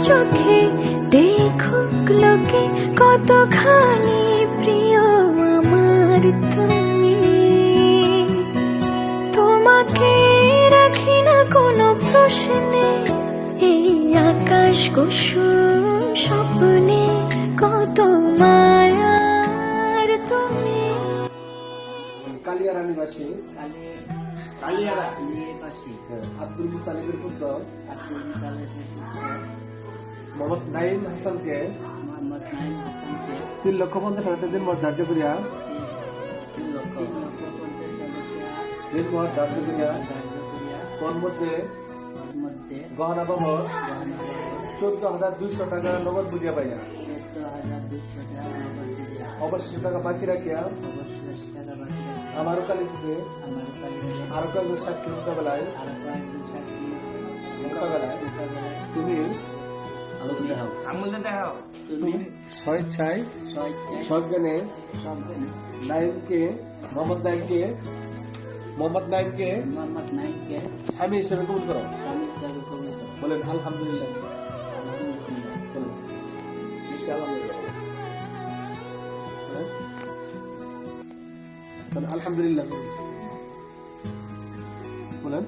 চোখে দেখুক লোকে কতখানি প্রিয় আমার তুমি। তোমাকে রাখি না কোনো প্রশ্নে, এই আকাশ কুসুম স্বপ্নে কত মায়ার তুমি। কালিয়ারা নিবাসী আব্দুল মুতালিবের পুত্র মোহাম্মদ নাইম হাসানকে 3,50,000 দিন মত ধার্য করিয়া মধ্যে গহনা বাবদ 14,200 টাকা নগদ বুঝিয়া পাইয়া অবশ্যই টাকা বাকি রাখিয়া আমার কালিতে আরো কয়েকজন সাক্ষী মোকাবেলায় তুমি স্বেচ্ছায় সজ্ঞানে মোহাম্মদ নাইমকে স্বামী হিসেবে কবুল করো। বলেন আলহামদুলিল্লাহ। আলহামদুলিল্লাহ বলেন।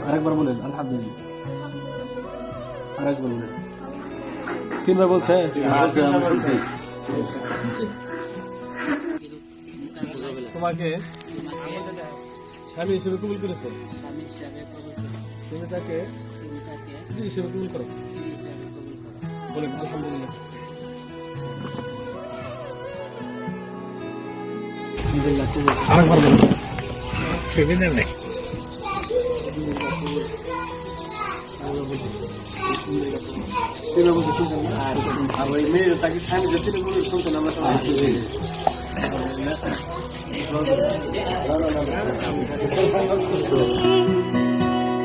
আরেকবার বলেন আলহামদুলিল্লাহ। আরেকবার বলেন। তিনবার বলছে। তোমাকে স্বামী হিসেবে কবুল করেছে, তুমি তাকে স্ত্রী হিসেবে কবুল করো। বলেন আলহামদুলিল্লাহ। আরেকবার বলেন।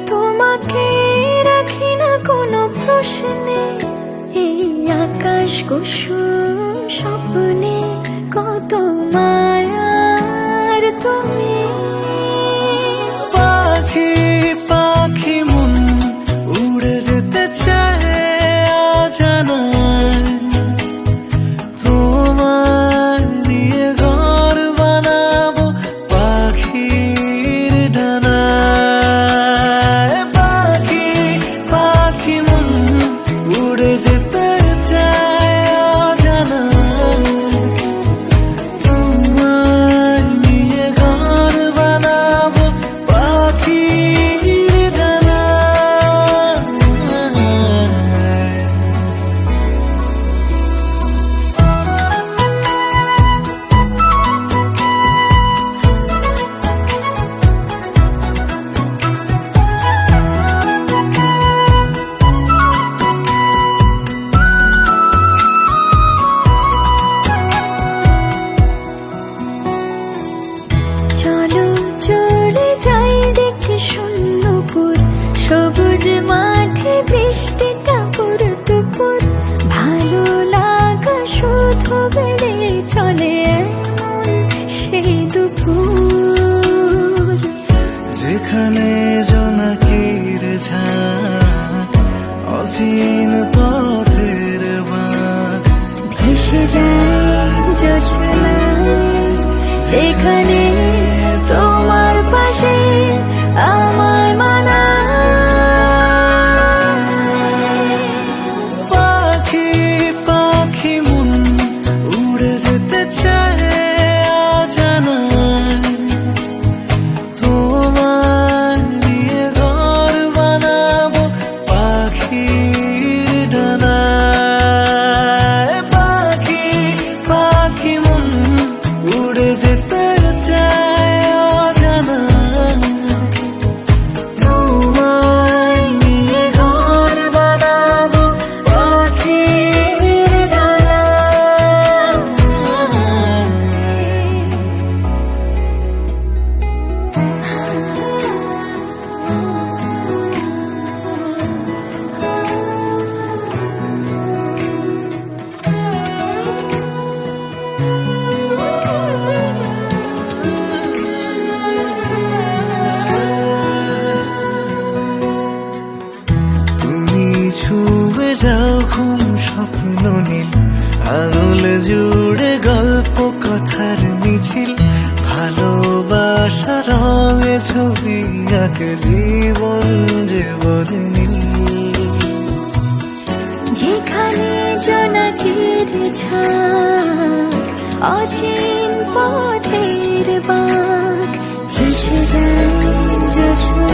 তোমাকে রাখি না কোনো প্রশ্নে, এই আকাশ কুসুম স্বপ্নে কত মায়ার তুমি। পাখি পাখি মন উড়ে যেতে চায় অজানায়, তোমার নিয়ে ঘর বানাবো পাখির ডানায়। পাখি পাখি মন উড়ে যেতে চায় অজানায়, তোমার নিয়ে ঘর বানাবো পাখির ডানায়। চলো চলে যাই দেখে শূন্যপুর, সবুজ মাঠে বৃষ্টি টাপুর টুপুর, ভালো লাগা শুধু বেড়ে চলে এমন সেই দুপুর। যেখানে জোনাকির ঝাঁক, অচিন পথের বাঁক, ভেসে যায় জোছনায়, যেখানে তোমার পাশে আমার মানায়। পাখি পাখি মন উড়ে যেতে চায় অজানায়, তোমার নিয়ে ঘর বানাবো পাখির ডানায়। পাখি পাখি মন উড়ে যেতে চায় অজানায়, জুড়ে গল্প কথার মিছিল, ভালোবাসা রঙে ছবি আঁকে জীবন যে বলেনি। যেখানে জোনাকির ঝাঁক, অচিন পথের বাঁক, ভেসে যায় জোছনা